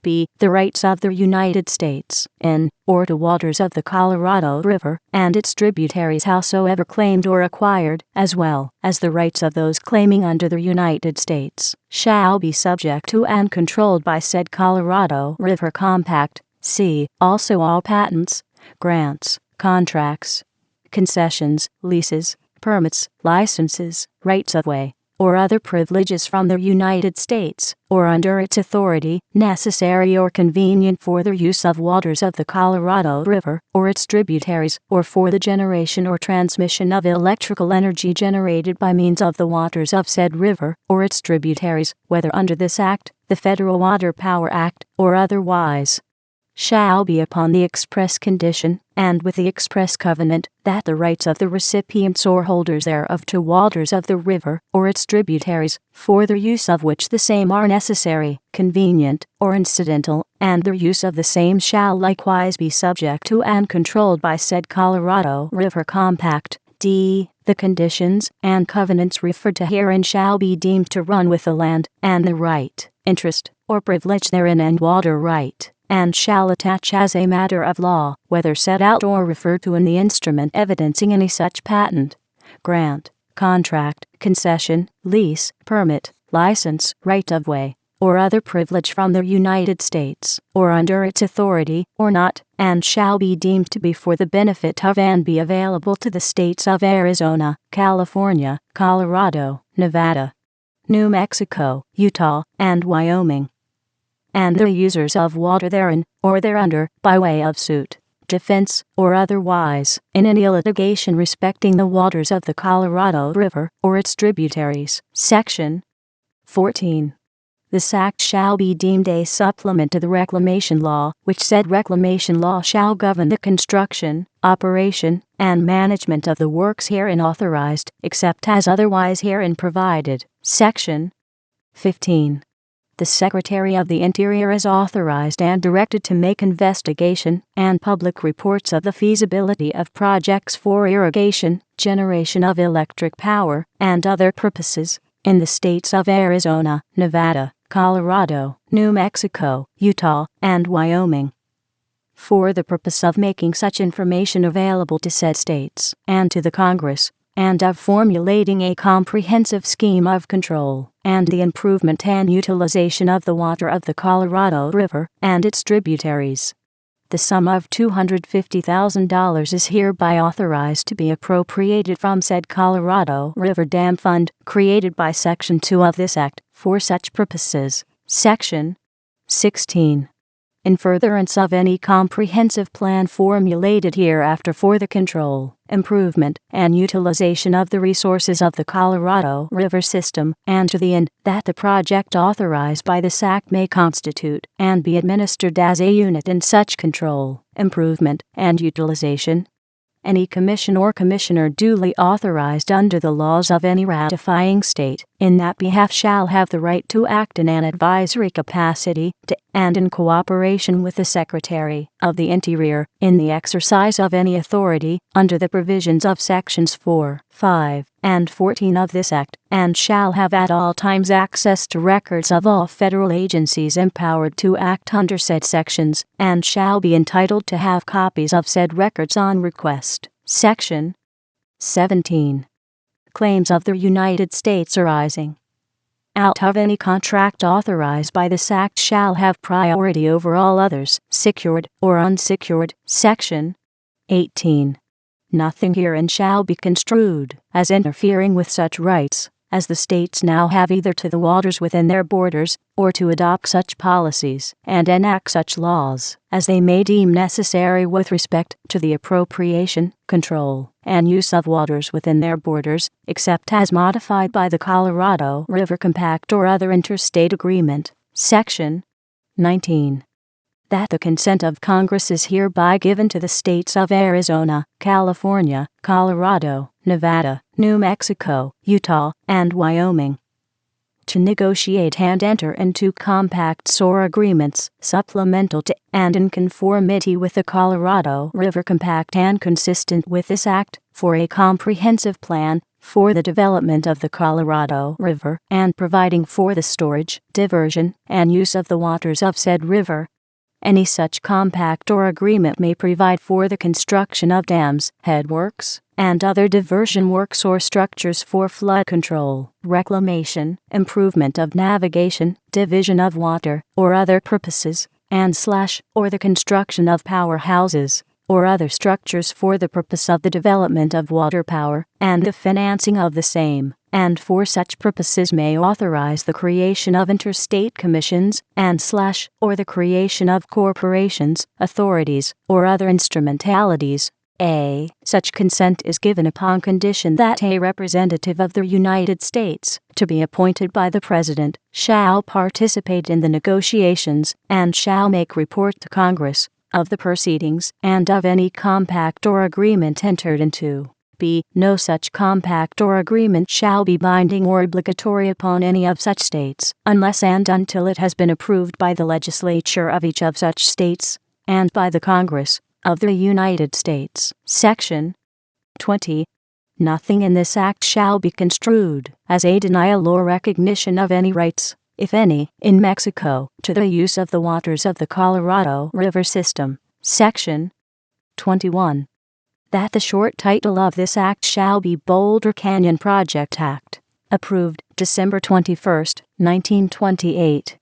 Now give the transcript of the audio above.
b. The rights of the United States in or to waters of the Colorado River and its tributaries howsoever claimed or acquired, as well as the rights of those claiming under the United States, shall be subject to and controlled by said Colorado River Compact. See also all patents, grants, contracts, concessions, leases, permits, licenses, rights of way, or other privileges from the United States, or under its authority, necessary or convenient for the use of waters of the Colorado River, or its tributaries, or for the generation or transmission of electrical energy generated by means of the waters of said river, or its tributaries, whether under this Act, the Federal Water Power Act, or otherwise, shall be upon the express condition, and with the express covenant, that the rights of the recipients or holders thereof to waters of the river, or its tributaries, for the use of which the same are necessary, convenient, or incidental, and the use of the same shall likewise be subject to and controlled by said Colorado River Compact. D. The conditions and covenants referred to herein shall be deemed to run with the land, and the right, interest, or privilege therein and water right, and shall attach as a matter of law, whether set out or referred to in the instrument evidencing any such patent, grant, contract, concession, lease, permit, license, right of way, or other privilege from the United States, or under its authority, or not, and shall be deemed to be for the benefit of and be available to the states of Arizona, California, Colorado, Nevada, New Mexico, Utah, and Wyoming, and the users of water therein, or thereunder, by way of suit, defense, or otherwise, in any litigation respecting the waters of the Colorado River, or its tributaries. Section 14. This act shall be deemed a supplement to the reclamation law, which said reclamation law shall govern the construction, operation, and management of the works herein authorized, except as otherwise herein provided. Section 15. The Secretary of the Interior is authorized and directed to make investigation and public reports of the feasibility of projects for irrigation, generation of electric power, and other purposes, in the states of Arizona, Nevada, Colorado, New Mexico, Utah, and Wyoming, for the purpose of making such information available to said states and to the Congress, and of formulating a comprehensive scheme of control and the improvement and utilization of the water of the Colorado River and its tributaries. The sum of $250,000 is hereby authorized to be appropriated from said Colorado River Dam Fund, created by Section 2 of this Act, for such purposes. Section 16. In furtherance of any comprehensive plan formulated hereafter for the control, improvement, and utilization of the resources of the Colorado River system, and to the end that the project authorized by this Act may constitute and be administered as a unit in such control, improvement, and utilization, any commission or commissioner duly authorized under the laws of any ratifying state in that behalf shall have the right to act in an advisory capacity to and in cooperation with the Secretary of the Interior in the exercise of any authority under the provisions of Sections 4, 5, and 14 of this Act, and shall have at all times access to records of all federal agencies empowered to act under said sections, and shall be entitled to have copies of said records on request. Section 17. Claims of the United States arising out of any contract authorized by this Act shall have priority over all others, secured or unsecured. Section 18. Nothing herein shall be construed as interfering with such rights as the states now have either to the waters within their borders, or to adopt such policies and enact such laws as they may deem necessary with respect to the appropriation, control, and use of waters within their borders, except as modified by the Colorado River Compact or other interstate agreement. Section 19. That the consent of Congress is hereby given to the states of Arizona, California, Colorado, Nevada, New Mexico, Utah, and Wyoming to negotiate and enter into compacts or agreements supplemental to and in conformity with the Colorado River Compact and consistent with this Act for a comprehensive plan for the development of the Colorado River and providing for the storage, diversion, and use of the waters of said river. Any such compact or agreement may provide for the construction of dams, headworks, and other diversion works or structures for flood control, reclamation, improvement of navigation, division of water, or other purposes, and / or the construction of powerhouses or other structures for the purpose of the development of water power and the financing of the same, and for such purposes may authorize the creation of interstate commissions and / or the creation of corporations, authorities, or other instrumentalities. A. Such consent is given upon condition that a representative of the United States, to be appointed by the President, shall participate in the negotiations and shall make report to Congress of the proceedings and of any compact or agreement entered into. B. No such compact or agreement shall be binding or obligatory upon any of such states, unless and until it has been approved by the legislature of each of such states, and by the Congress of the United States. Section 20. Nothing in this act shall be construed as a denial or recognition of any rights, if any, in Mexico, to the use of the waters of the Colorado River system. Section 21. That the short title of this act shall be Boulder Canyon Project Act, approved December 21, 1928.